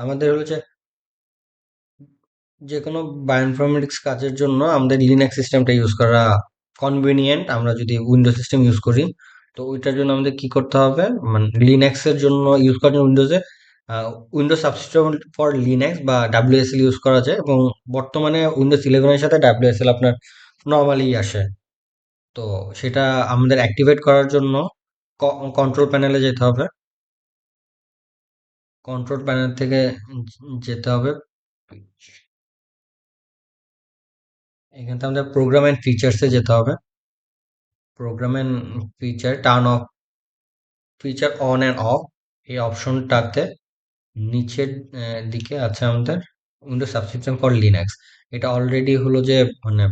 আমাদের হচ্ছে যে কোনো বায়োইনফরমেটিক্স কাজের জন্য আমাদের লিনাক্স সিস্টেমটা ইউজ করা কনভিনিয়েন্ট। আমরা যদি উইন্ডোজ সিস্টেম ইউজ করি, তো ওইটার জন্য আমাদের কি করতে হবে, মানে লিনাক্স এর জন্য ইউজ করার জন্য উইন্ডোজে উইন্ডোজ সাবসিস্টেন্ট ফর লিনাক্স বা ডাব্লিউএসএল ইউজ করা যায়। এবং বর্তমানে উইন্ডোজ 11 এর সাথে ডাব্লিউএসএল আপনার নর্মালি আসে। তো সেটা আমাদের অ্যাক্টিভেট করার জন্য কন্ট্রোল প্যানেলে যেতে হবে। কন্ট্রোল প্যানেল থেকে যেতে হবে, এখান থেকে আমাদের প্রোগ্রাম এন্ড ফিচার্সে যেতে হবে। Program and feature turn off, feature on and off, এই অপশনটাতে নিচের দিকে আছে আমাদের উইন্ডোজ সাবস্ক্রিপশন ফর লিনাক্স। এটা অলরেডি হলো যে মানে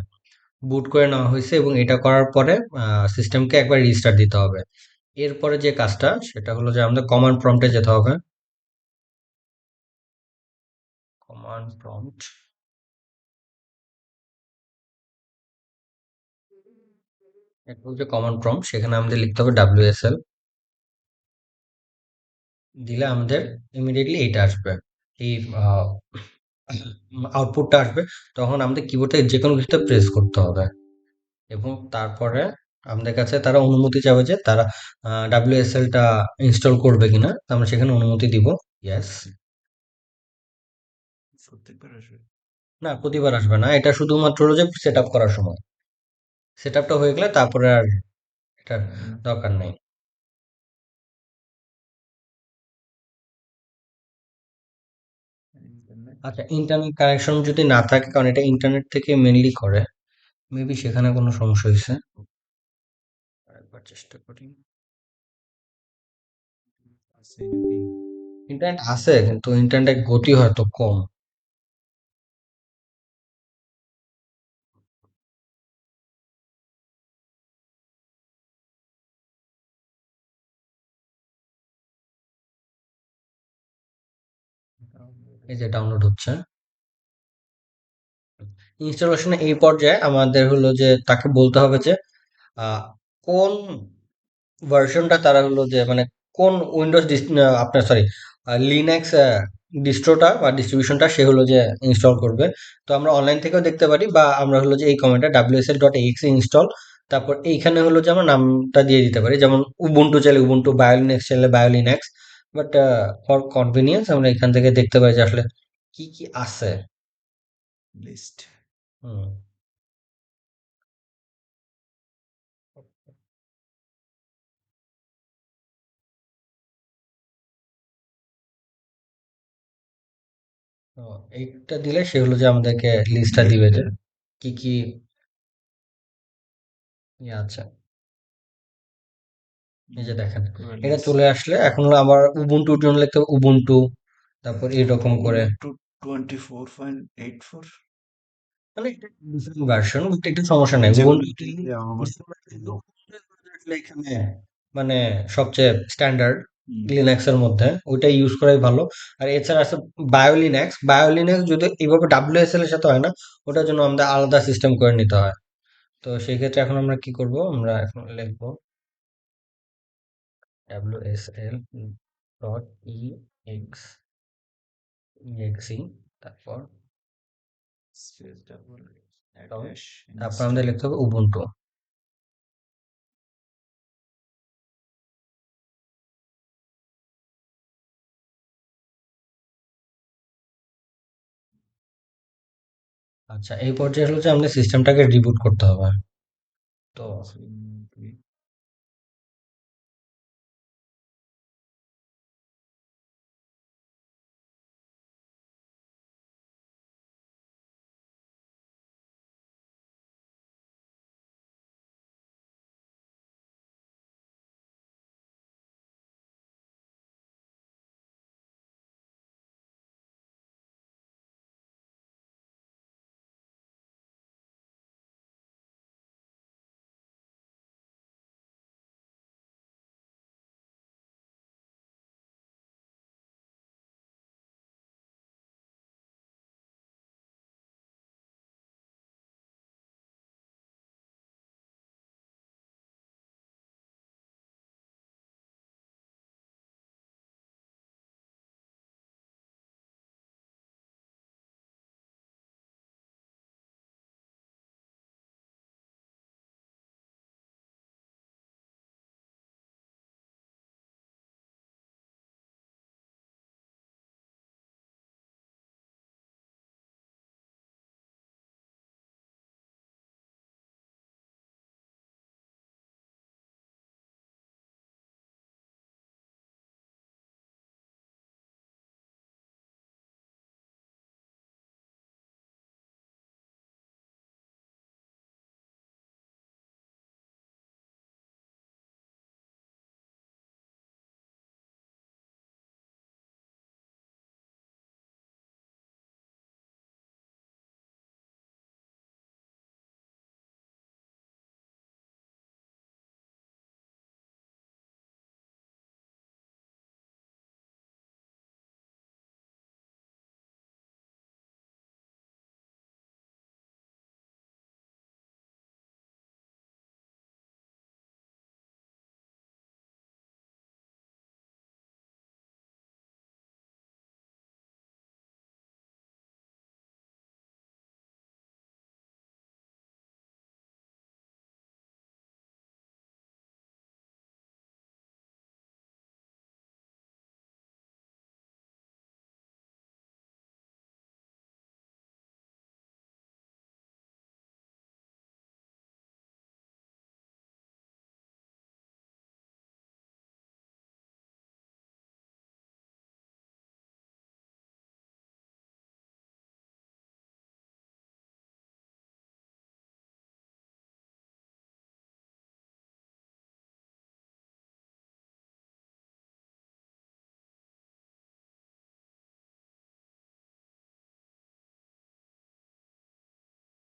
বুট করে নেওয়া হয়েছে, এবং এটা করার পরে সিস্টেমকে একবার রিস্টার্ট দিতে হবে। এরপরে যে কাজটা সেটা হলো যে আমাদের কমান্ড প্রম্পটে যেতে হবে। কমান্ড প্রম্পট, এটা হচ্ছে কমান্ড প্রম্পট, সেখানে আমাদের লিখতে হবে ডাব্লিউএসএল। দিলে আমাদের ইমিডিয়েটলি এটা আসবে, এই আউটপুটটা আসবে। তখন আমাদের কিবোর্ডে যে কোনো কিছুতে প্রেস করতে হবে, এবং তারপরে আমাদের কাছে তারা অনুমতি চাবে যে তারা ডাব্লিউএসএল টা ইনস্টল করবে কিনা। তো আমরা সেখানে অনুমতি দিব, ইয়েস। না, প্রতিবার আসবে না, এটা শুধুমাত্র হলো যে সেট আপ করার সময়। সেট আপটা হয়ে গেলে তারপরে আর এটার দরকার নেই। আচ্ছা, ইন্টারনেট কানেকশন যদি না থাকে, কারণ এটা ইন্টারনেট থেকে মেনলি করে, মেবি সেখানে কোনো সমস্যা হয়েছে। একবার চেষ্টা করি। ইন্টারনেট আছে, কিন্তু ইন্টারনেটের গতি হয়তো কম। এই যে ডাউনলোড হচ্ছে। ইনস্টলেশনে এই পর্যায়ে আমাদের হলো যে তাকে বলতে হবে যে আহ, কোন ভার্সনটা তারা হলো যে মানে কোন উইন্ডোজ আপনার সরি লিনাক্স ডিস্ট্রোটা বা ডিস্ট্রিবিউশনটা সে হলো যে ইনস্টল করবে। তো আমরা অনলাইন থেকেও দেখতে পারি, বা আমরা হলো যে এই কমেন্টটা wsl.exe ইনস্টল, তারপর এইখানে হলো যে আমরা নামটা দিয়ে দিতে পারি, যেমন উবুন্টু চাইলে উবুন্টু, বায়োলিনাক্স চাইলে বায়োলিনাক্স। বাট ফর কনভিনিয়েন্স আমরা এখান থেকে দেখতে পাই যে আসলে কি কি আছে। হুম। তো এইটা দিলে সে হলো যে আমাদেরকে লিস্টটা দিবে যে কি কি ইয়ে আছে। এই যে দেখেন, এটা চলে আসলে এখন হলো আমার উবুন্টুর জন্য লিখতে হবে উবুন্টু, তারপর এরকম করে। মানে এটা ভার্সন, একটু সমস্যা নাই উবুন্টু এখানে, মানে সবচেয়ে স্ট্যান্ডার্ড লিনাক্স এর মধ্যে ওইটা ইউজ করাই ভালো। আর এছাড়া আছে বায়োলিনাক্স। বায়োলিনাক্স যদি এইভাবে ডাব্লিউএসএল এর সাথে হয় না, ওটার জন্য আমাদের আলাদা সিস্টেম করে নিতে হয়। তো সেই ক্ষেত্রে এখন আমরা কি করব, আমরা এখন লিখবো wsl dot E x exe, তারপর তারপর আমাদের লিখতে হবে উবুন্টু। আচ্ছা, এই পর্যায়ে হলো যে আমাদের সিস্টেমটাকে রিবুট করতে হবে। তো